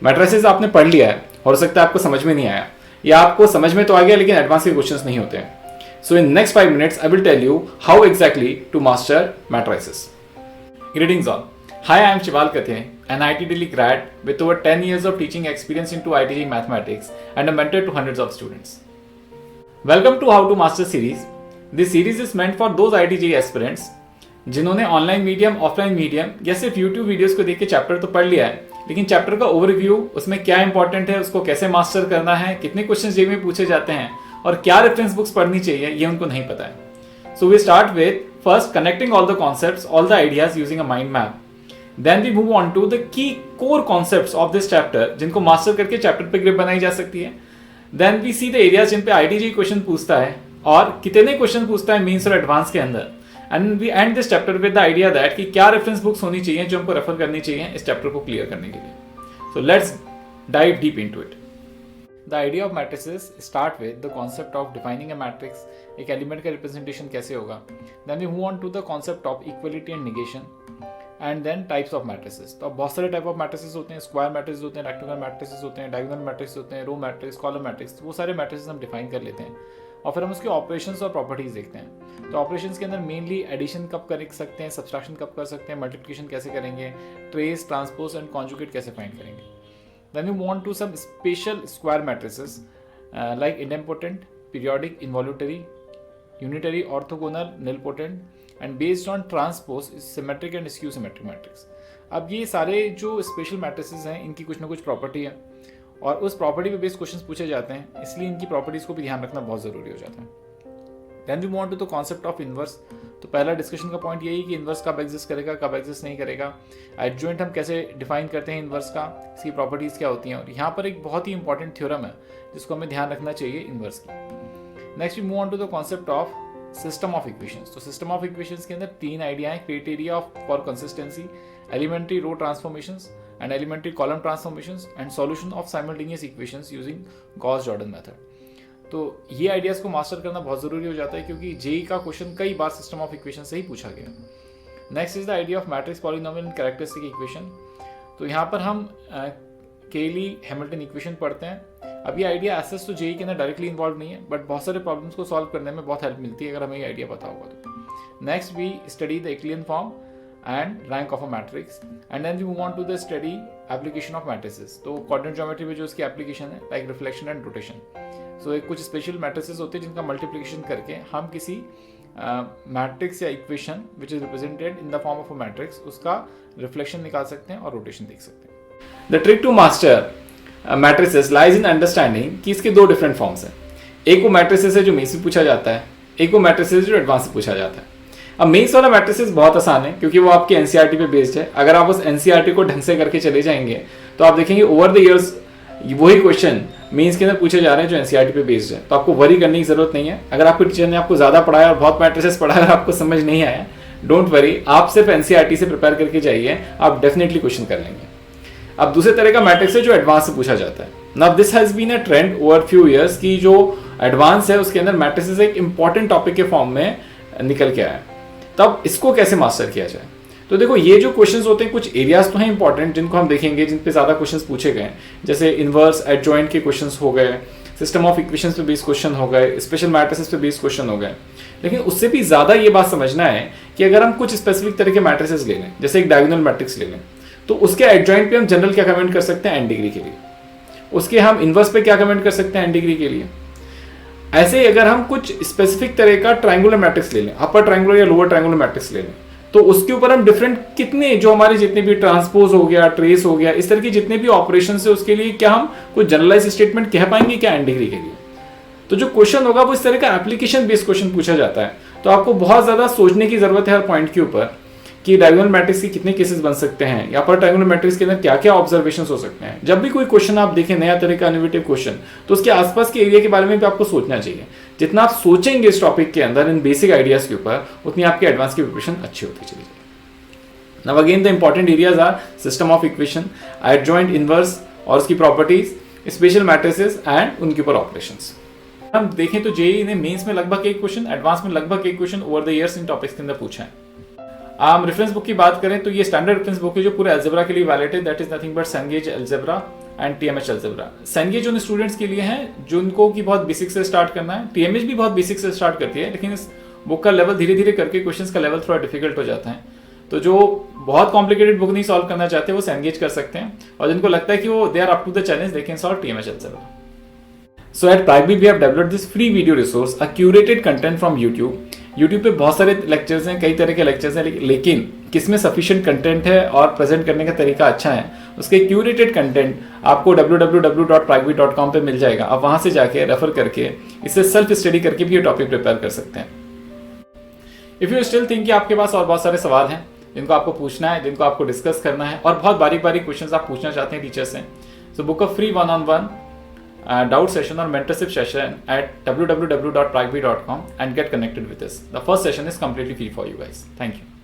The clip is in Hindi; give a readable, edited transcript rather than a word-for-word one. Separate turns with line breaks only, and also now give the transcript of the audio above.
मैट्रिसेस आपने पढ़ लिया है, हो सकता है आपको समझ में नहीं आया, या आपको समझ में तो आ गया लेकिन एडवांस के क्वेश्चंस नहीं होते हैं. So in next 5 minutes, I will tell you how exactly to master matrices. Greetings all. Hi, I am Shival Kathe, an IIT Delhi grad with over 10 years of teaching experience into IIT mathematics and a mentor to hundreds of students. Welcome to How to Master series. This series is meant for those IIT aspirants जिन्होंने ऑनलाइन मीडियम, ऑफलाइन मीडियम या सिर्फ यूट्यूब वीडियोस को देख के चैप्टर तो पढ़ लिया है, लेकिन चैप्टर का ओवरव्यू, उसमें क्या इंपॉर्टेंट है, उसको कैसे मास्टर करना है, कितने क्वेश्चन जेई में पूछे जाते हैं और क्या रेफरेंस बुक्स पढ़नी चाहिए, ये उनको नहीं पता है. So we start with first connecting all the concepts, all the ideas using a mind map. Then we move on to the key core concepts of this chapter, जिनको मास्टर करके चैप्टर पे ग्रिप बनाई जा सकती है. Then we see the areas जिन पे आईटीजी क्वेश्चन पूछता है और कितने क्वेश्चन पूछता है मेंस और एडवांस के अंदर. And we and this chapter with the idea that कि क्या रेफरेंस बुक्स होनी चाहिए जो हमको रेफर करनी चाहिए इस चैप्टर को क्लियर करने के लिए. So let's dive deep into it. The idea of matrices start with the concept of defining a matrix, एक एलिमेंट का रिप्रेजेंटेशन कैसे होगा. Then we move on to the concept of equality and negation, and then types of matrices. तो अब बहुत सारे टाइप ऑफ मैट्रिसेस होते हैं, स्क्वायर मैट्रिसेस होते हैं, रेक्टेंगुलर मैट्रिसेस होते हैं, डायगोनल मैट्रिक्स होते हैं, रो मैट्रिक्स, कॉलम मैट्रिक्स, वो सारे मैट्रिसेस हम डिफाइन कर लेते हैं और फिर हम उसके ऑपरेशंस और प्रॉपर्टीज देखते हैं. तो ऑपरेशंस के अंदर मेनली एडिशन कब कर सकते हैं, सब्सट्रैक्शन कब कर सकते हैं, मल्टीप्लिकेशन कैसे करेंगे, ट्रेस, ट्रांसपोज एंड कॉन्जुगेट कैसे फाइंड करेंगे. Then we move on to some special square matrices like idempotent, periodic, involuntary, unitary, orthogonal, nilpotent, and based on transpose is symmetric and skew symmetric matrix. अब ये सारे जो स्पेशल मैट्रिसेस हैं इनकी कुछ ना कुछ प्रॉपर्टी है और उस प्रॉपर्टी पे बेस्ड क्वेश्चंस पूछे जाते हैं, इसलिए इनकी प्रॉपर्टीज को भी ध्यान रखना बहुत ज़रूरी हो जाता है. Then we move on to the concept of inverse. तो पहला डिस्कशन का पॉइंट यही कि इनवर्स कब एग्जिस्ट करेगा, कब एग्जिस्ट नहीं करेगा. एडजॉइंट हम कैसे डिफाइन करते हैं इनवर्स का, इसकी प्रॉपर्टीज़ क्या होती हैं. और यहाँ पर एक बहुत ही इंपॉर्टेंट थ्योरम है जिसको हमें ध्यान रखना चाहिए इनवर्स की. Next we move on to the concept of system of equations. तो सिस्टम ऑफ इक्वेशंस के अंदर तीन आइडिया है: criteria of for consistency, elementary row transformations and elementary column transformations, and solution of simultaneous equations using Gauss Jordan method. तो ये आइडियाज़ को मास्टर करना बहुत ज़रूरी हो जाता है क्योंकि जेई का क्वेश्चन कई बार सिस्टम ऑफ इक्वेशन से ही पूछा गया. Next is the idea of matrix, polynomial and characteristic equation. तो यहाँ पर हम केली हैमिल्टन इक्वेशन पढ़ते हैं. अब ये आइडिया एसेस तो जेई के अंदर डायरेक्टली इन्वॉल्व नहीं है, बट बहुत सारे प्रॉब्लम्स को सॉल्व करने में बहुत हेल्प मिलती है अगर हमें ये आइडिया पता होगा तो. Next we study the Euclidean form and rank of a matrix, and then we move on to the study application of matrices. तो कोऑर्डिनेट ज्योमेट्री में जो इसकी एप्लीकेशन है like reflection and rotation. So एक कुछ स्पेशल मैट्रिसेस होते हैं जिनका मल्टीप्लिकेशन करके हम किसी मैट्रिक्स या equation which is represented in the form of a matrix, उसका रिफ्लेक्शन निकाल सकते हैं और रोटेशन देख सकते हैं. The trick to master matrices lies in understanding कि इसके दो डिफरेंट फॉर्म्स हैं. एक वो मैट्रिसेस है जो मेंस में पूछा जाता है, एक वो मैट्रिसेस जो एडवांस से पूछा जाता है. अब मेंस वाला मैट्रिसेस बहुत आसान है क्योंकि वो आपके एनसीईआरटी पे बेस्ड है. अगर आप उस एनसीईआरटी को ढंग से करके चले जाएंगे तो आप देखेंगे ओवर द इयर्स वही क्वेश्चन मेंस के अंदर पूछे जा रहे हैं जो एनसीईआरटी पे बेस्ड है. तो आपको वरी करने की जरूरत नहीं है. अगर आपके टीचर ने आपको ज्यादा पढ़ाया और बहुत मैट्रिसेस पढ़ाया और आपको समझ नहीं आया, डोंट वरी, आप सिर्फ एनसीईआरटी से प्रिपेयर करके जाइए, आप डेफिनेटली क्वेश्चन कर लेंगे. अब दूसरे तरह का मैट्रिक्स है जो एडवांस से पूछा जाता है. Now this has been a trend over few years की जो एडवांस है उसके अंदर मैट्रिसेस एक इंपॉर्टेंट टॉपिक के फॉर्म में निकल के आया. तब इसको कैसे मास्टर किया जाए. तो देखो ये जो क्वेश्चंस होते हैं कुछ एरियाज तो हैं इंपॉर्टेंट जिनको हम देखेंगे, जिन पे ज़्यादा क्वेश्चंस पूछे गए, जैसे इनवर्स, एडजॉइंट के क्वेश्चंस हो गए, सिस्टम ऑफ इक्वेशंस पे बेस्ड क्वेश्चन हो गए, स्पेशल मैट्रिसेस पे बेस्ड क्वेश्चन हो गए. लेकिन उससे भी ज़्यादा ये बात समझना है कि अगर हम कुछ स्पेसिफिक तरह के मैट्रिसेस ले लें, जैसे एक डायगोनल मैट्रिक्स ले लें, तो उसके एडजॉइंट पे हम जनरल क्या कमेंट कर सकते हैं एन डिग्री के लिए, उसके हम इनवर्स पे क्या कमेंट कर सकते हैं एन डिग्री के लिए. ऐसे ही अगर हम कुछ स्पेसिफिक तरह का ट्राइंगुलर मैट्रिक्स ले लें, अपर ट्राइंगुलर या लोअर ट्राइंगुलर मैट्रिक्स ले लें, तो उसके ऊपर हम डिफरेंट कितने जो हमारे जितने भी ट्रांसपोज हो गया, ट्रेस हो गया, इस तरह की जितने भी ऑपरेशंस है उसके लिए क्या हम कोई जनरलाइज स्टेटमेंट कह पाएंगे क्या एन डिग्री के लिए. तो जो क्वेश्चन होगा वो इस तरह का एप्लीकेशन बेस्ड क्वेश्चन पूछा जाता है. तो आपको बहुत ज्यादा सोचने की जरूरत है हर पॉइंट के ऊपर कि डायगोनल मैट्रिक्स के कितने केसेस बन सकते हैं या पर डायगोनल मैट्रिक्स के अंदर क्या क्या ऑब्जर्वेशन हो सकते हैं. जब भी कोई क्वेश्चन आप देखें नया तरह का इनोवेटिव क्वेश्चन, तो उसके आसपास के एरिया के बारे में भी आपको सोचना चाहिए. जितना आप सोचेंगे इस टॉपिक के अंदर इन बेसिक आइडियाज के ऊपर, उतनी आपकी एडवांस की प्रिपरेशन अच्छी होती चली जाएगी. Now again the important areas are system of equation, adjoint, inverse और उसकी प्रॉपर्टीज, स्पेशल मैट्रिसेस एंड उनके ऊपर ऑपरेशंस. हम देखें तो जेईई ने मेंस में लगभग एक क्वेश्चन, एडवांस में लगभग एक question over the years in topics के अंदर पूछा है. रेफरेंस बुक की बात करें तो ये स्टैंडर्ड रेफरेंस बुक है जो पूरे अलजेब्रा के लिए वैलिड है. That is nothing but Cengage algebra and TMH algebra. Cengage उन स्टूडेंट्स के लिए हैं जिनको की बहुत बेसिक से स्टार्ट करना है। TMH भी बहुत बेसिक से स्टार्ट करती है, लेकिन इस बुक का लेवल धीरे धीरे करके क्वेश्चंस का लेवल थोड़ा डिफिकल्ट हो जाता है। तो जो बहुत कॉम्प्लिकेटेड बुक नहीं सॉल्व करना चाहते वो सेनगेज कर सकते हैं, और जिनको लगता है कि वो they are up to the challenge they can solve TMH algebra. So at Pragbeat we have developed this free video resource, a curated content from YouTube. YouTube पे बहुत सारे लेक्चर्स हैं, कई तरह के लेक्चर्स हैं, लेकिन किसमें सफिशिएंट कंटेंट है और प्रेजेंट करने का तरीका अच्छा है, उसके क्यूरेटेड कंटेंट आपको www.pragbeat.com पे मिल जाएगा। आप वहां से जाके रेफर करके इससे सेल्फ स्टडी करके भी ये टॉपिक प्रिपेयर कर सकते हैं। इफ यू स्टिल थिंक कि आपके पास और बहुत सारे सवाल हैं जिनको आपको पूछना है, जिनको आपको डिस्कस करना है, और बहुत बारीक बारीक क्वेश्चंस आप पूछना चाहते हैं टीचर से, so book a free 1-on-1 doubt session or mentorship session at www.pragbeat.com and get connected with us. The first session is completely free for you guys. Thank you.